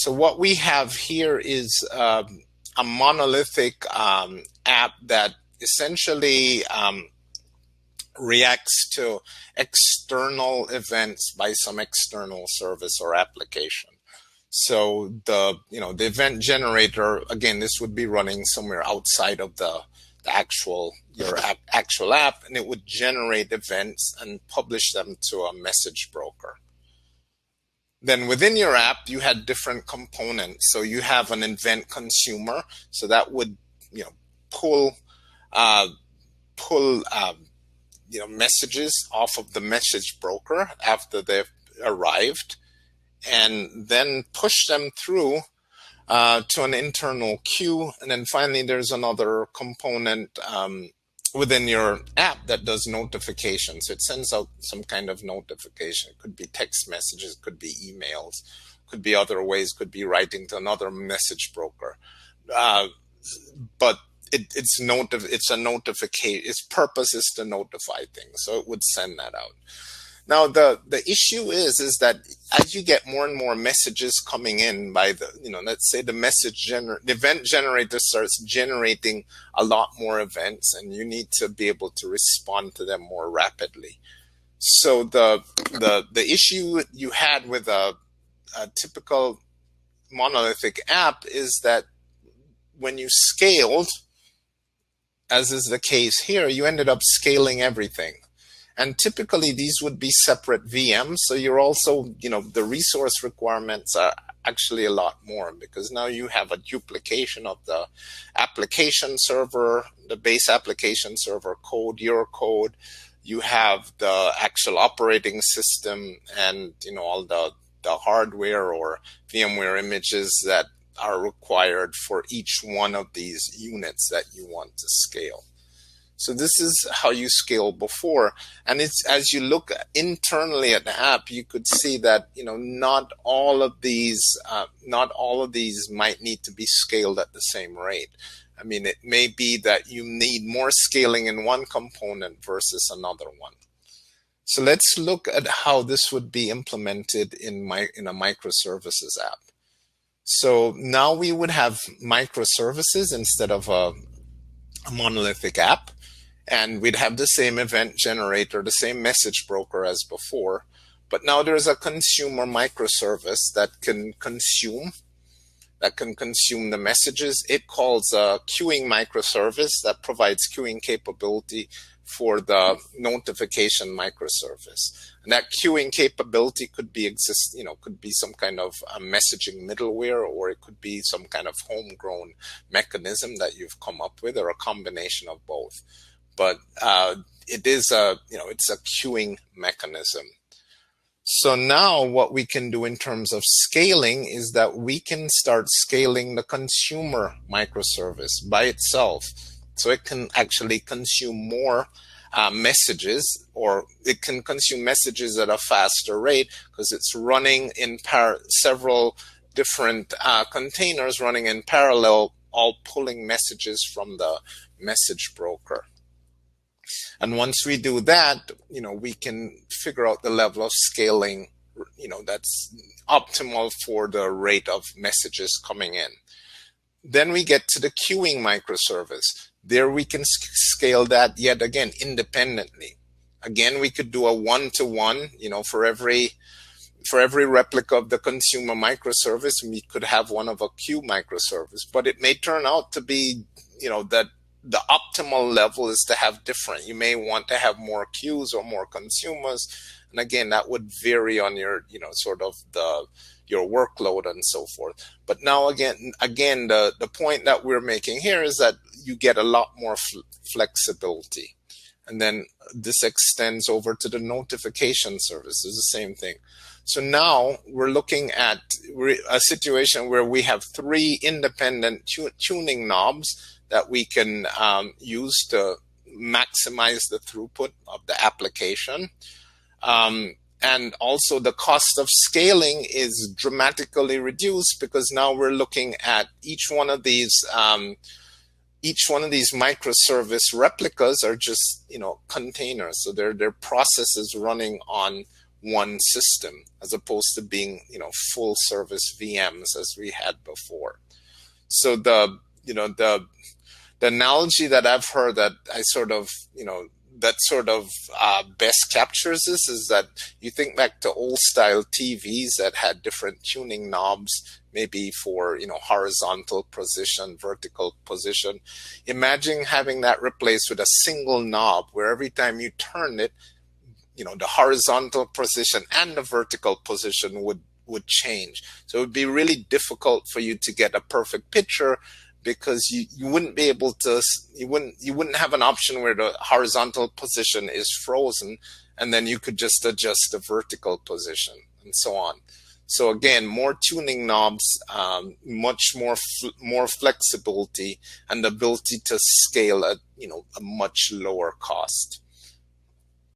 So what we have here is a monolithic app that essentially reacts to external events by some external service or application. So the event generator, again, this would be running somewhere outside of the actual app, and it would generate events and publish them to a message broker. Then within your app, you had different components. So you have an event consumer, so that would pull messages off of the message broker after they've arrived, and then push them through to an internal queue. And then finally, there's another component within your app that does notifications. It sends out some kind of notification. It could be text messages, it could be emails, could be other ways, could be writing to another message broker. But it's a notification. Its purpose is to notify things, so it would send that out. Now the issue is that as you get more and more messages coming in by let's say the event generator starts generating a lot more events, and you need to be able to respond to them more rapidly. So the issue you had with a typical monolithic app is that when you scaled, as is the case here, you ended up scaling everything. And typically these would be separate VMs. So you're also, the resource requirements are actually a lot more, because now you have a duplication of the application server, the base application server code, your code. You have the actual operating system and, all the hardware or VMware images that are required for each one of these units that you want to scale. So this is how you scale before. And it's, as you look internally at the app, you could see that, not all of these might need to be scaled at the same rate. I mean, it may be that you need more scaling in one component versus another one. So let's look at how this would be implemented in a microservices app. So now we would have microservices instead of a monolithic app. And we'd have the same event generator, the same message broker as before. But now there's a consumer microservice that can consume the messages. It calls a queuing microservice that provides queuing capability for the notification microservice. And that queuing capability could be could be some kind of messaging middleware, or it could be some kind of homegrown mechanism that you've come up with, or a combination of both. But it is it's a queuing mechanism. So now what we can do in terms of scaling is that we can start scaling the consumer microservice by itself. So it can actually consume more messages, or it can consume messages at a faster rate because it's running in several different containers running in parallel, all pulling messages from the message broker. And once we do that, we can figure out the level of scaling, that's optimal for the rate of messages coming in. Then we get to the queuing microservice. There we can scale that yet again independently. Again, we could do a one-to-one, for every replica of the consumer microservice, we could have one of a queue microservice. But it may turn out to be, that the optimal level is to have different. You may want to have more queues or more consumers. And again, that would vary on your, your workload and so forth. But now again, the point that we're making here is that you get a lot more flexibility. And then this extends over to the notification service. It's the same thing. So now we're looking at a situation where we have three independent tuning knobs that we can use to maximize the throughput of the application. And also the cost of scaling is dramatically reduced, because now we're looking at each one of these microservice replicas are just, containers. So they're processes running on one system, as opposed to being, full service VMs as we had before. So the analogy that I've heard that I sort of, that sort of best captures this is that you think back to old style TVs that had different tuning knobs, maybe for, horizontal position, vertical position. Imagine having that replaced with a single knob where every time you turn it, the horizontal position and the vertical position would change. So it would be really difficult for you to get a perfect picture, because you wouldn't be able to, you wouldn't have an option where the horizontal position is frozen and then you could just adjust the vertical position and so on. So again, more tuning knobs, much more flexibility, and the ability to scale at a much lower cost.